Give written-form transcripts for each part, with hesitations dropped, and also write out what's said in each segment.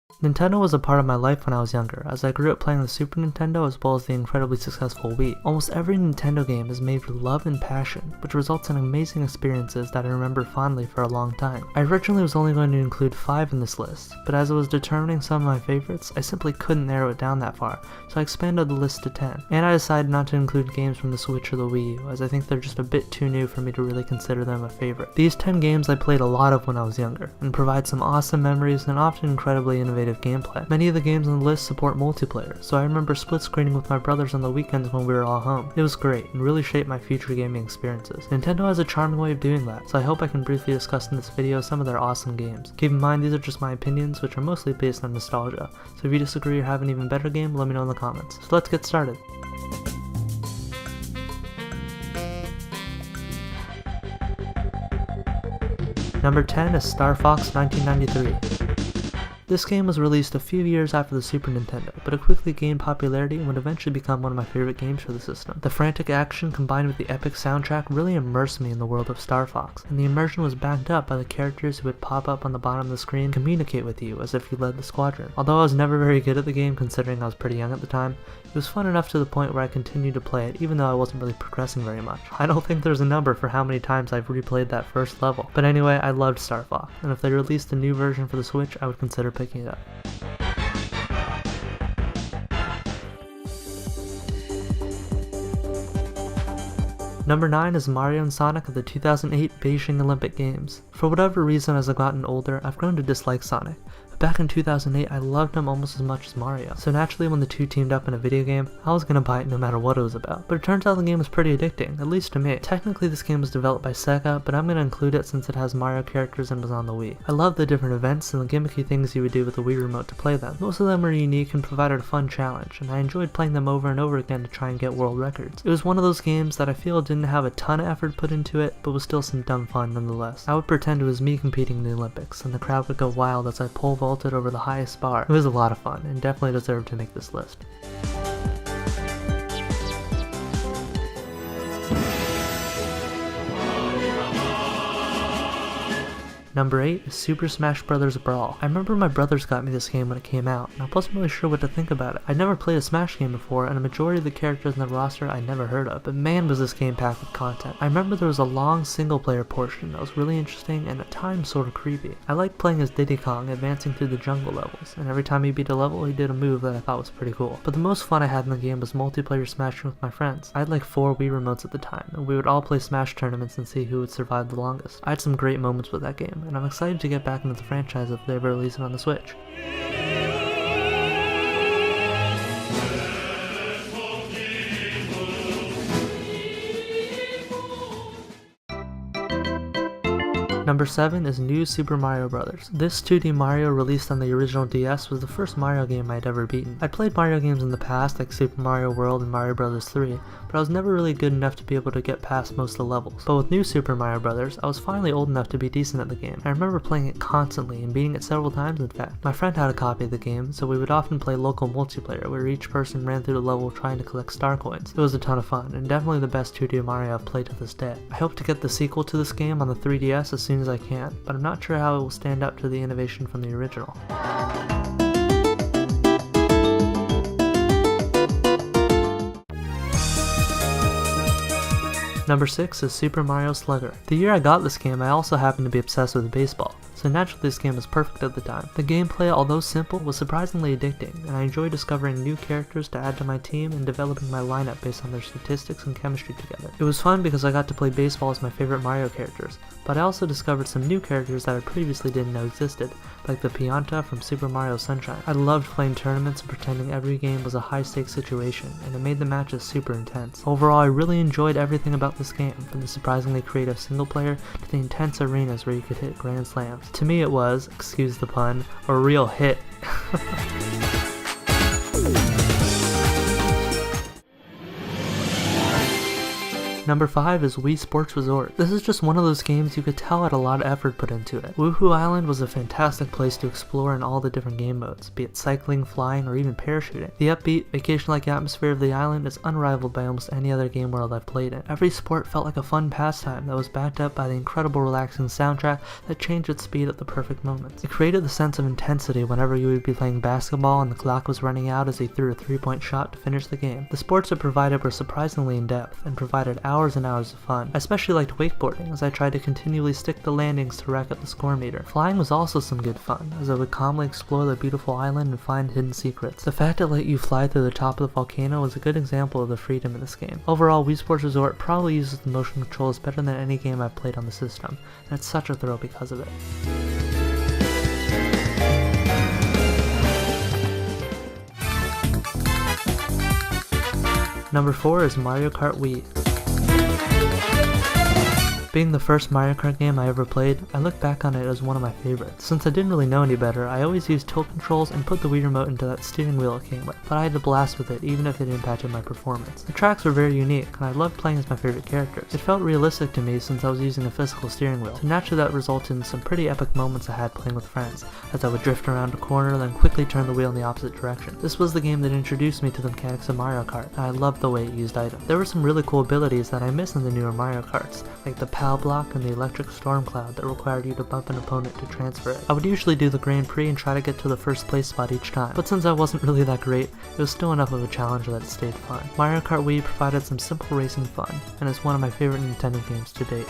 Nintendo was a part of my life when I was younger, as I grew up playing the Super Nintendo as well as the incredibly successful Wii. Almost every Nintendo game is made with love and passion, which results in amazing experiences that I remember fondly for a long time. I originally was only going to include 5 in this list, but as I was determining some of my favorites, I simply couldn't narrow it down that far, so I expanded the list to 10. And I decided not to include games from the Switch or the Wii U, as I think they're just a bit too new for me to really consider them a favorite. These 10 games I played a lot of when I was younger, and provide some awesome memories and often incredibly innovative gameplay. Many of the games on the list support multiplayer, so I remember split screening with my brothers on the weekends when we were all home. It was great, and really shaped my future gaming experiences. Nintendo has a charming way of doing that, so I hope I can briefly discuss in this video some of their awesome games. Keep in mind these are just my opinions, which are mostly based on nostalgia, so if you disagree or have an even better game, let me know in the comments. So let's get started. Number 10 is Star Fox 1993. This game was released a few years after the Super Nintendo, but it quickly gained popularity and would eventually become one of my favorite games for the system. The frantic action combined with the epic soundtrack really immersed me in the world of Star Fox, and the immersion was backed up by the characters who would pop up on the bottom of the screen and communicate with you as if you led the squadron. Although I was never very good at the game considering I was pretty young at the time, it was fun enough to the point where I continued to play it even though I wasn't really progressing very much. I don't think there's a number for how many times I've replayed that first level, but anyway, I loved Star Fox, and if they released a new version for the Switch, I would consider picking it up. Number 9 is Mario and Sonic of the 2008 Beijing Olympic Games. For whatever reason, as I've gotten older, I've grown to dislike Sonic. Back in 2008, I loved him almost as much as Mario, so naturally when the two teamed up in a video game, I was gonna buy it no matter what it was about. But it turns out the game was pretty addicting, at least to me. Technically this game was developed by Sega, but I'm gonna include it since it has Mario characters and was on the Wii. I love the different events and the gimmicky things you would do with the Wii remote to play them. Most of them were unique and provided a fun challenge, and I enjoyed playing them over and over again to try and get world records. It was one of those games that I feel didn't have a ton of effort put into it, but was still some dumb fun nonetheless. I would pretend it was me competing in the Olympics, and the crowd would go wild as I pole vaulted over the highest bar. It was a lot of fun, and definitely deserved to make this list. Number 8 is Super Smash Bros. Brawl. I remember my brothers got me this game when it came out, and I wasn't really sure what to think about it. I'd never played a Smash game before, and a majority of the characters in the roster I'd never heard of, but man was this game packed with content. I remember there was a long single player portion that was really interesting and at times sort of creepy. I liked playing as Diddy Kong, advancing through the jungle levels, and every time he beat a level he did a move that I thought was pretty cool. But the most fun I had in the game was multiplayer smashing with my friends. I had like 4 Wii remotes at the time, and we would all play Smash tournaments and see who would survive the longest. I had some great moments with that game, and I'm excited to get back into the franchise if they ever release it on the Switch. Number 7 is New Super Mario Bros. This 2D Mario released on the original DS was the first Mario game I'd ever beaten. I'd played Mario games in the past like Super Mario World and Mario Bros. 3, but I was never really good enough to be able to get past most of the levels. But with New Super Mario Bros., I was finally old enough to be decent at the game. I remember playing it constantly and beating it several times in fact. My friend had a copy of the game, so we would often play local multiplayer where each person ran through the level trying to collect star coins. It was a ton of fun, and definitely the best 2D Mario I've played to this day. I hope to get the sequel to this game on the 3DS as soon as I can, but I'm not sure how it will stand up to the innovation from the original. Number 6 is Super Mario Slugger. The year I got this game, I also happened to be obsessed with baseball, so naturally this game was perfect at the time. The gameplay, although simple, was surprisingly addicting, and I enjoyed discovering new characters to add to my team and developing my lineup based on their statistics and chemistry together. It was fun because I got to play baseball as my favorite Mario characters, but I also discovered some new characters that I previously didn't know existed, like the Pianta from Super Mario Sunshine. I loved playing tournaments and pretending every game was a high-stakes situation, and it made the matches super intense. Overall, I really enjoyed everything about this game, from the surprisingly creative single player to the intense arenas where you could hit grand slams. To me it was, excuse the pun, a real hit. Number 5 is Wii Sports Resort. This is just one of those games you could tell had a lot of effort put into it. Woohoo Island was a fantastic place to explore in all the different game modes, be it cycling, flying, or even parachuting. The upbeat, vacation-like atmosphere of the island is unrivaled by almost any other game world I've played in. Every sport felt like a fun pastime that was backed up by the incredible relaxing soundtrack that changed its speed at the perfect moments. It created the sense of intensity whenever you would be playing basketball and the clock was running out as he threw a three-point shot to finish the game. The sports it provided were surprisingly in-depth and provided hours and hours of fun. I especially liked wakeboarding as I tried to continually stick the landings to rack up the score meter. Flying was also some good fun as I would calmly explore the beautiful island and find hidden secrets. The fact it let you fly through the top of the volcano was a good example of the freedom in this game. Overall, Wii Sports Resort probably uses the motion controls better than any game I've played on the system, and it's such a thrill because of it. Number 4 is Mario Kart Wii. Being the first Mario Kart game I ever played, I look back on it as one of my favorites. Since I didn't really know any better, I always used tilt controls and put the Wii remote into that steering wheel it came with, but I had a blast with it even if it impacted my performance. The tracks were very unique, and I loved playing as my favorite characters. It felt realistic to me since I was using a physical steering wheel, so naturally that resulted in some pretty epic moments I had playing with friends, as I would drift around a corner then quickly turn the wheel in the opposite direction. This was the game that introduced me to the mechanics of Mario Kart, and I loved the way it used items. There were some really cool abilities that I miss in the newer Mario Karts, like the PAL block and the electric storm cloud that required you to bump an opponent to transfer it. I would usually do the Grand Prix and try to get to the first place spot each time, but since I wasn't really that great, it was still enough of a challenge that it stayed fun. Mario Kart Wii provided some simple racing fun, and is one of my favorite Nintendo games to date.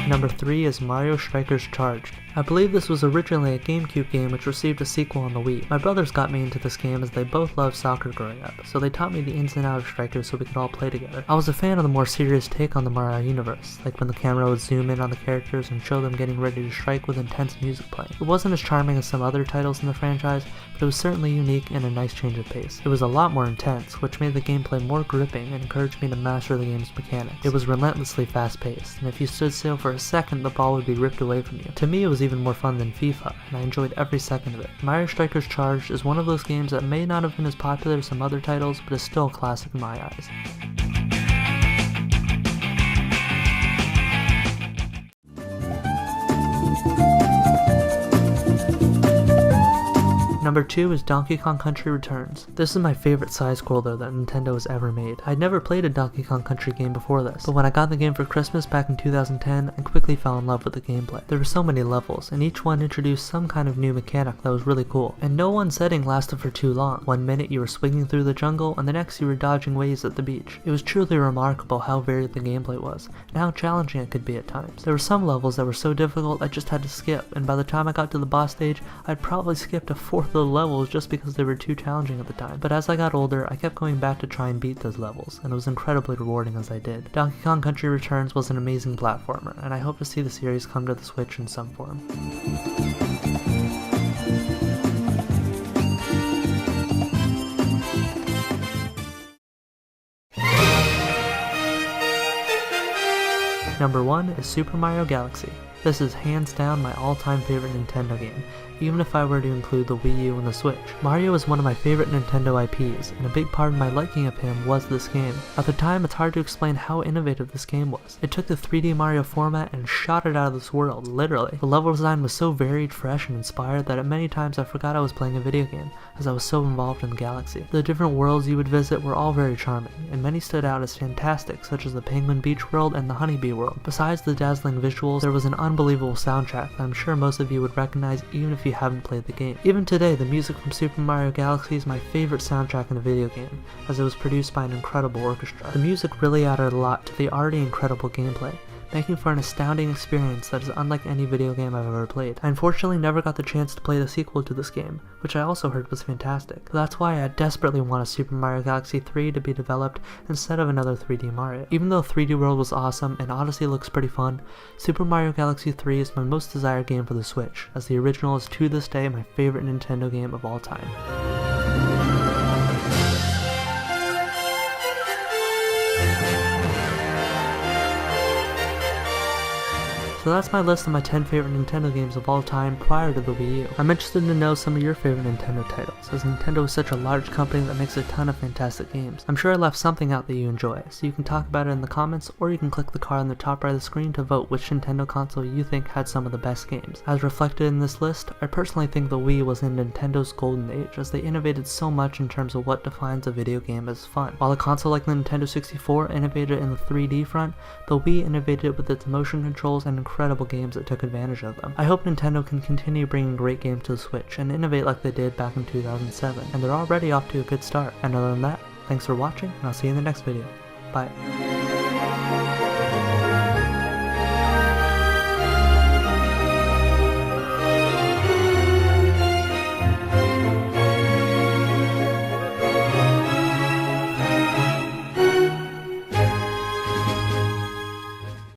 Number 3 is Mario Strikers Charged. I believe this was originally a GameCube game which received a sequel on the Wii. My brothers got me into this game as they both loved soccer growing up, so they taught me the ins and outs of Strikers so we could all play together. I was a fan of the more serious take on the Mario universe, like when the camera would zoom in on the characters and show them getting ready to strike with intense music playing. It wasn't as charming as some other titles in the franchise, but it was certainly unique and a nice change of pace. It was a lot more intense, which made the gameplay more gripping and encouraged me to master the game's mechanics. It was relentlessly fast-paced, and if you stood still for a second, the ball would be ripped away from you. To me, it was even more fun than FIFA, and I enjoyed every second of it. Mario Strikers Charged is one of those games that may not have been as popular as some other titles, but is still a classic in my eyes. Number 2 is Donkey Kong Country Returns. This is my favorite side-scroller that Nintendo has ever made. I'd never played a Donkey Kong Country game before this, but when I got the game for Christmas back in 2010, I quickly fell in love with the gameplay. There were so many levels, and each one introduced some kind of new mechanic that was really cool, and no one setting lasted for too long. One minute you were swinging through the jungle, and the next you were dodging waves at the beach. It was truly remarkable how varied the gameplay was, and how challenging it could be at times. There were some levels that were so difficult I just had to skip, and by the time I got to the boss stage, I'd probably skipped a fourth of the levels just because they were too challenging at the time. But as I got older, I kept going back to try and beat those levels, and it was incredibly rewarding as I did. Donkey Kong Country Returns was an amazing platformer, and I hope to see the series come to the Switch in some form. Number 1 is Super Mario Galaxy. This is hands down my all-time favorite Nintendo game, even if I were to include the Wii U and the Switch. Mario is one of my favorite Nintendo IPs, and a big part of my liking of him was this game. At the time, it's hard to explain how innovative this game was. It took the 3D Mario format and shot it out of this world, literally. The level design was so varied, fresh, and inspired that at many times I forgot I was playing a video game, as I was so involved in the galaxy. The different worlds you would visit were all very charming, and many stood out as fantastic, such as the Penguin Beach world and the Honeybee world. Besides the dazzling visuals, there was an unbelievable soundtrack that I'm sure most of you would recognize even if you haven't played the game. Even today, the music from Super Mario Galaxy is my favorite soundtrack in a video game, as it was produced by an incredible orchestra. The music really added a lot to the already incredible gameplay, making for an astounding experience that is unlike any video game I've ever played. I unfortunately never got the chance to play the sequel to this game, which I also heard was fantastic. That's why I desperately want a Super Mario Galaxy 3 to be developed instead of another 3D Mario. Even though 3D World was awesome and Odyssey looks pretty fun, Super Mario Galaxy 3 is my most desired game for the Switch, as the original is to this day my favorite Nintendo game of all time. So that's my list of my 10 favorite Nintendo games of all time prior to the Wii U. I'm interested to know some of your favorite Nintendo titles, as Nintendo is such a large company that makes a ton of fantastic games. I'm sure I left something out that you enjoy, so you can talk about it in the comments, or you can click the card on the top right of the screen to vote which Nintendo console you think had some of the best games. As reflected in this list, I personally think the Wii was in Nintendo's golden age, as they innovated so much in terms of what defines a video game as fun. While a console like the Nintendo 64 innovated in the 3D front, the Wii innovated with its motion controls and incredible games that took advantage of them. I hope Nintendo can continue bringing great games to the Switch and innovate like they did back in 2007, and they're already off to a good start. And other than that, thanks for watching, and I'll see you in the next video. Bye.